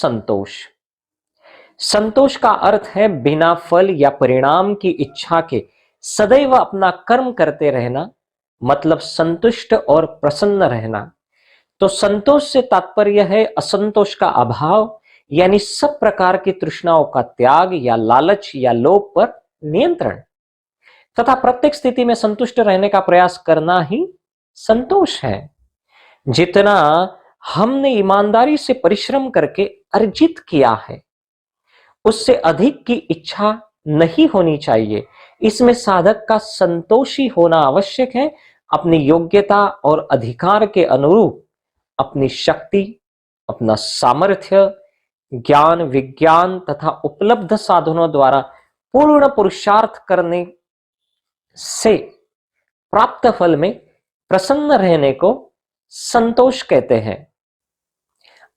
संतोष। संतोष का अर्थ है बिना फल या परिणाम की इच्छा के सदैव अपना कर्म करते रहना, मतलब संतुष्ट और प्रसन्न रहना। तो संतोष से तात्पर्य है असंतोष का अभाव, यानी सब प्रकार की तृष्णाओं का त्याग या लालच या लोभ पर नियंत्रण, तथा प्रत्येक स्थिति में संतुष्ट रहने का प्रयास करना ही संतोष है। जितना हमने ईमानदारी से परिश्रम करके अर्जित किया है, उससे अधिक की इच्छा नहीं होनी चाहिए। इसमें साधक का संतोषी होना आवश्यक है। अपनी योग्यता और अधिकार के अनुरूप अपनी शक्ति, अपना सामर्थ्य, ज्ञान, विज्ञान तथा उपलब्ध साधनों द्वारा पूर्ण पुरुषार्थ करने से प्राप्त फल में प्रसन्न रहने को संतोष कहते हैं।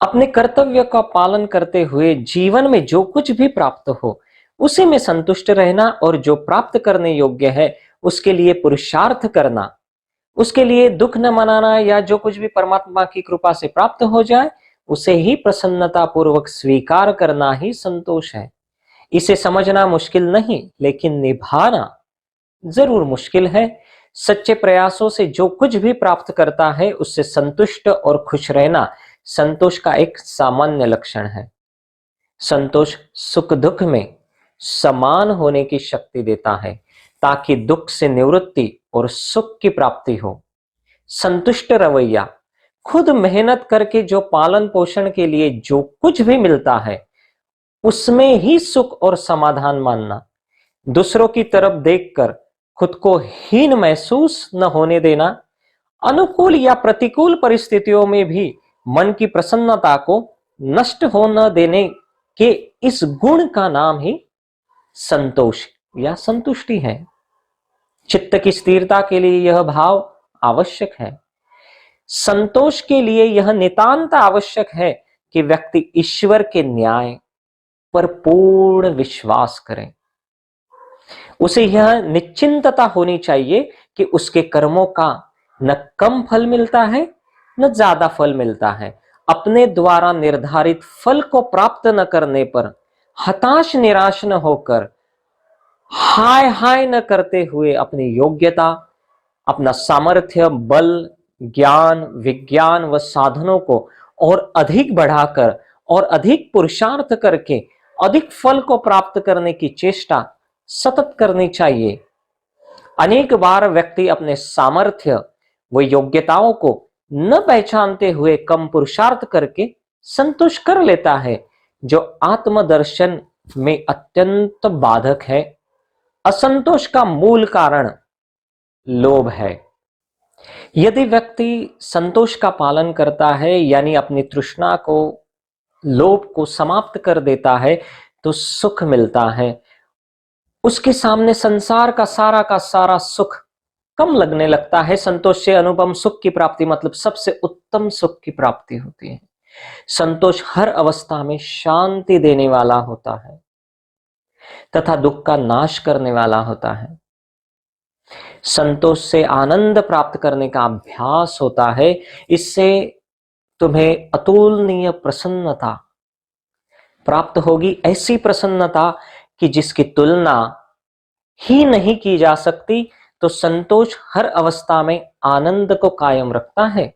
अपने कर्तव्य का पालन करते हुए जीवन में जो कुछ भी प्राप्त हो उसी में संतुष्ट रहना, और जो प्राप्त करने योग्य है उसके लिए पुरुषार्थ करना, उसके लिए दुख न मनाना, या जो कुछ भी परमात्मा की कृपा से प्राप्त हो जाए उसे ही प्रसन्नता पूर्वक स्वीकार करना ही संतोष है। इसे समझना मुश्किल नहीं, लेकिन निभाना जरूर मुश्किल है। सच्चे प्रयासों से जो कुछ भी प्राप्त करता है उससे संतुष्ट और खुश रहना संतोष का एक सामान्य लक्षण है। संतोष सुख दुख में समान होने की शक्ति देता है, ताकि दुख से निवृत्ति और सुख की प्राप्ति हो। संतुष्ट रवैया, खुद मेहनत करके जो पालन पोषण के लिए जो कुछ भी मिलता है उसमें ही सुख और समाधान मानना। दूसरों की तरफ देखकर खुद को हीन महसूस न होने देना। अनुकूल या प्रतिकूल परिस्थितियों में भी मन की प्रसन्नता को नष्ट हो न देने के इस गुण का नाम ही संतोष या संतुष्टि है। चित्त की स्थिरता के लिए यह भाव आवश्यक है। संतोष के लिए यह नितांत आवश्यक है कि व्यक्ति ईश्वर के न्याय पर पूर्ण विश्वास करे। उसे यह निश्चिंतता होनी चाहिए कि उसके कर्मों का न कम फल मिलता है न ज्यादा फल मिलता है। अपने द्वारा निर्धारित फल को प्राप्त न करने पर हताश निराश न होकर हाय हाय न करते हुए अपनी योग्यता, अपना सामर्थ्य, बल, ज्ञान, विज्ञान व साधनों को और अधिक बढ़ाकर और अधिक पुरुषार्थ करके अधिक फल को प्राप्त करने की चेष्टा सतत करनी चाहिए। अनेक बार व्यक्ति अपने सामर्थ्य व योग्यताओं को न पहचानते हुए कम पुरुषार्थ करके संतोष कर लेता है, जो आत्मदर्शन में अत्यंत बाधक है। असंतोष का मूल कारण लोभ है। यदि व्यक्ति संतोष का पालन करता है, यानी अपनी तृष्णा को, लोभ को समाप्त कर देता है, तो सुख मिलता है। उसके सामने संसार का सारा सुख कम लगने लगता है। संतोष से अनुपम सुख की प्राप्ति, मतलब सबसे उत्तम सुख की प्राप्ति होती है। संतोष हर अवस्था में शांति देने वाला होता है तथा दुख का नाश करने वाला होता है। संतोष से आनंद प्राप्त करने का अभ्यास होता है। इससे तुम्हें अतुलनीय प्रसन्नता प्राप्त होगी, ऐसी प्रसन्नता कि जिसकी तुलना ही नहीं की जा सकती। तो संतोष हर अवस्था में आनंद को कायम रखता है।